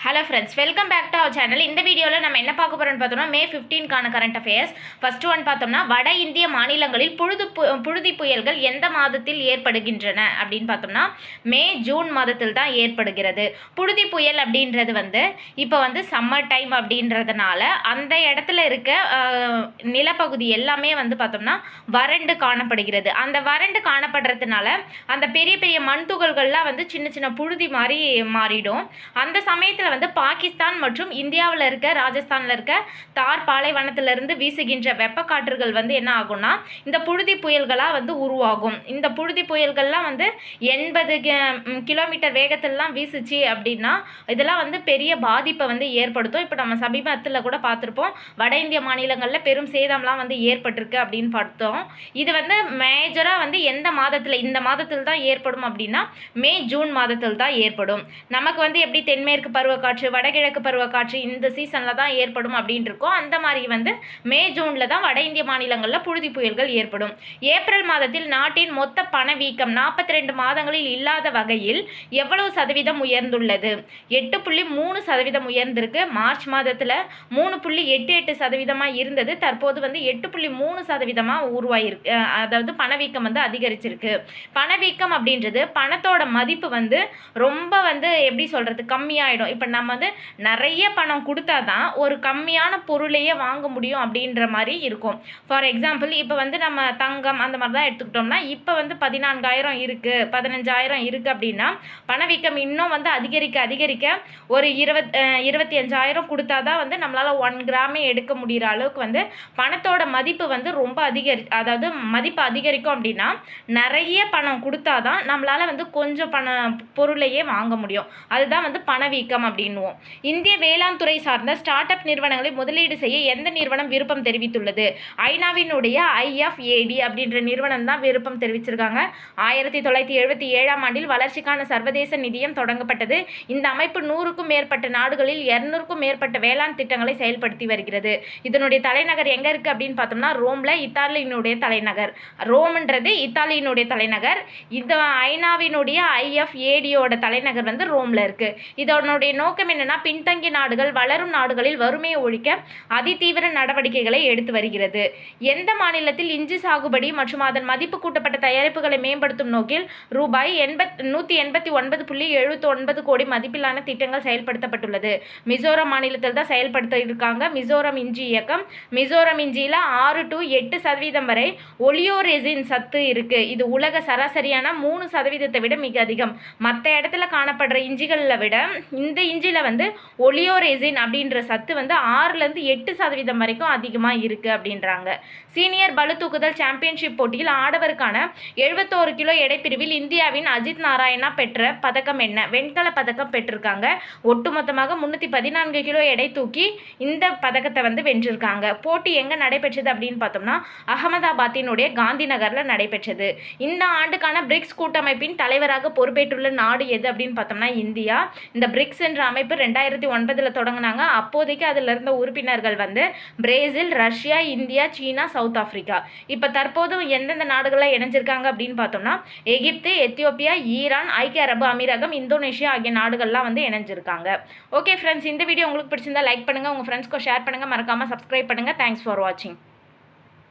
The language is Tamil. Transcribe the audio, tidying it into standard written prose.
Hello friends, welcome back to our channel. இந்த வீடியோவில் நம்ம என்ன பார்க்க போகிறோம்னு பார்த்தோம்னா மே 15க்கான கரண்ட் அஃபேர்ஸ். ஃபர்ஸ்ட் ஒன் பார்த்தோம்னா வட இந்திய மாநிலங்களில் புழுதி புயல்கள் எந்த மாதத்தில் ஏற்படுகின்றன அப்படின்னு பார்த்தோம்னா ஜூன் மாதத்தில் தான் ஏற்படுகிறது. புழுதி புயல் அப்படின்றது இப்போ சம்மர் டைம் அப்படின்றதுனால அந்த இடத்துல இருக்க நிலப்பகுதி எல்லாமே பார்த்தோம்னா வறண்டு காணப்படுகிறது. அந்த வறண்டு காணப்படுறதுனால அந்த பெரிய பெரிய மண் துகள்கள்லாம் சின்ன சின்ன புழுதி மாதிரி மாறிடும். அந்த சமயத்தில் பாகிஸ்தான் மற்றும் இந்தியாவில் இருக்க ராஜஸ்தானில் இருக்க தார் பாலைவனத்திலிருந்து வீசுகின்ற வெப்பக்காற்றுகள் என்ன ஆகும்னா இந்த புழுதி புயல்களாக உருவாகும். இந்த புழுதி புயல்கள்லாம் 80 கிலோமீட்டர் வேகத்திலலாம் வீசுச்சு அப்படின்னா இதெல்லாம் பெரிய பாதிப்பை ஏற்படுத்தும். இப்போ நம்ம சமீபத்தில் கூட பார்த்துருப்போம், வட இந்திய மாநிலங்களில் பெரும் சேதம்லாம் ஏற்பட்டிருக்கு அப்படின்னு பார்த்தோம். இது மேஜராக எந்த மாதத்தில், இந்த மாதத்தில் தான் ஏற்படும் அப்படின்னா ஜூன் மாதத்தில் தான் ஏற்படும். நமக்கு எப்படி தென்மேற்கு பருவக்காற்று, வடகிழக்கு பருவக்காற்று இந்த சீசனில் தான் ஏற்படும் அப்படின்னு இருக்கும். அந்த மாதிரி ஜூனில் தான் வட இந்திய மாநிலங்களில் புழுதி புயல்கள் ஏற்படும். ஏப்ரல் மாதத்தில் நாட்டின் மொத்த பணவீக்கம் 42 மாதங்களில் இல்லாத வகையில் எவ்வளவு சதவீதம் உயர்ந்துள்ளது? 8.3% உயர்ந்திருக்கு. மார்ச் மாதத்தில் 3.88% இருந்தது. தற்போது 8.3% உருவாயிருக்கு. அதாவது பணவீக்கம் அதிகரிச்சிருக்கு. பணவீக்கம் அப்படின்றது பணத்தோட மதிப்பு ரொம்ப எப்படி சொல்கிறது, கம்மியாயிடும். இப்போ நம்ம நிறைய பணம் கொடுத்தா தான் ஒரு கம்மியான பொருளையே வாங்க முடியும் அப்படின்ற மாதிரி இருக்கும். ஃபார் எக்ஸாம்பிள் இப்போ நம்ம தங்கம் அந்த மாதிரி தான் எடுத்துக்கிட்டோம்னா இப்போ 14,000 இருக்குது, 15,000 இருக்குது அப்படின்னா பணவீக்கம் இன்னும் அதிகரிக்க அதிகரிக்க ஒரு 25,000 கொடுத்தா தான் நம்மளால் 1 கிராமே எடுக்க முடிகிற அளவுக்கு பணத்தோட மதிப்பு ரொம்ப அதாவது மதிப்பு அதிகரிக்கும். அப்படின்னா நிறைய பணம் கொடுத்தா தான் நம்மளால் கொஞ்சம் பொருளையே வாங்க முடியும். அதுதான் பணவீக்கம் அப்படின்னுவோம். இந்திய வேளாண் துறை சார்ந்த ஸ்டார்ட் அப் நிறுவனங்களை முதலீடு செய்ய எந்த நிறுவனம் விருப்பம் தெரிவித்துள்ளது? ஐநாவினுடைய IFAD அப்படின்ற நிறுவனம் தான் விருப்பம் தெரிவிச்சிருக்காங்க. 1977ஆம் ஆண்டில் வளர்ச்சிக்கான சர்வதேச நிதியம் தொடங்கப்பட்டது. இந்த அமைப்பு 100க்கும் மேற்பட்ட நாடுகளில் 200க்கும் மேற்பட்ட வேளாண் திட்டங்களை செயல்படுத்தி வருகிறது. இதனுடைய தலைநகர் எங்க இருக்கு அப்படின்னு பார்த்தோம்னா ரோம்ல, இத்தாலியினுடைய தலைநகர். ரோம்ன்றது இத்தாலியினுடைய தலைநகர். இந்த ஐநாவினுடைய IFADயோட தலைநகர் ரோம்ல இருக்கு. இதனுடைய நோக்கம் என்னன்னா பின்தங்கிய நாடுகள் வளரும் நாடுகளில் வறுமையை ஒழிக்க அதிதீவிர நடவடிக்கைகளை எடுத்து வருகிறது. எந்த மாநிலத்தில் இஞ்சி சாகுபடி மற்றும் அதன் மதிப்பு கூட்டப்பட்ட தயாரிப்புகளை மேம்படுத்தும் நோக்கில் ரூபாய் 189.79 கோடி மதிப்பிலான திட்டங்கள் செயல்படுத்தப்பட்டுள்ளது? மிசோரம் மாநிலத்தில் தான் செயல்படுத்த இருக்காங்க. மிசோரம் இஞ்சி இயக்கம். மிசோரம் இஞ்சியில் 6 to 8% வரை ஒலியோரெசின் சத்து இருக்கு. இது உலக சராசரியான 3% விட மிக அதிகம். மற்ற இடத்துல காணப்படுற இஞ்சிகளில் விட இந்த இஞ்சியில் ஒலியோரெசின் அப்படின்ற சத்து 6லேருந்து 8% வரைக்கும் அதிகமாக இருக்குது அப்படின்றாங்க. சீனியர் பளு தூக்குதல் சாம்பியன்ஷிப் போட்டியில் ஆடவருக்கான 71 கிலோ எடைப்பிரிவில் இந்தியாவின் அஜித் நாராயணா பெற்ற பதக்கம் என்ன? வெண்கல பதக்கம் பெற்றிருக்காங்க. ஒட்டுமொத்தமாக 314 கிலோ எடை தூக்கி இந்த பதக்கத்தை வென்றிருக்காங்க. போட்டி எங்கே நடைபெற்றது அப்படின்னு பார்த்தோம்னா அகமதாபாத்தினுடைய காந்தி நகரில் நடைபெற்றது. இந்த ஆண்டுக்கான பிரிக்ஸ் கூட்டமைப்பின் தலைவராக பொறுப்பேற்றுள்ள நாடு எது அப்படின்னு பார்த்தோம்னா இந்தியா. இந்த பிரிக்ஸ் என்ற அமைப்பு 2009 தொடங்கினாங்க. அப்போதைக்கு அதில் இருந்த உறுப்பினர்கள் பிரேசில், ரஷ்யா, இந்தியா, சீனா, சவுத் ஆப்பிரிக்கா. இப்போ தற்போது எந்தெந்த நாடுகளில் இணைஞ்சிருக்காங்க அப்படின்னு பார்த்தோம்னா எகிப்து, எத்தியோப்பியா, ஈரான், ஐக்கிய அரபு அமீரகம், இந்தோனேஷியா ஆகிய நாடுகள்லாம் இணைஞ்சிருக்காங்க. ஓகே ஃப்ரெண்ட்ஸ், இந்த வீடியோ உங்களுக்கு பிடிச்சிருந்தா லைக் பண்ணுங்கள், உங்கள் ஃப்ரெண்ட்ஸ்க்கு ஷேர் பண்ணுங்கள், மறக்காமல் சப்ஸ்கிரைப் பண்ணுங்கள். தேங்க்ஸ் ஃபார் வாட்சிங்.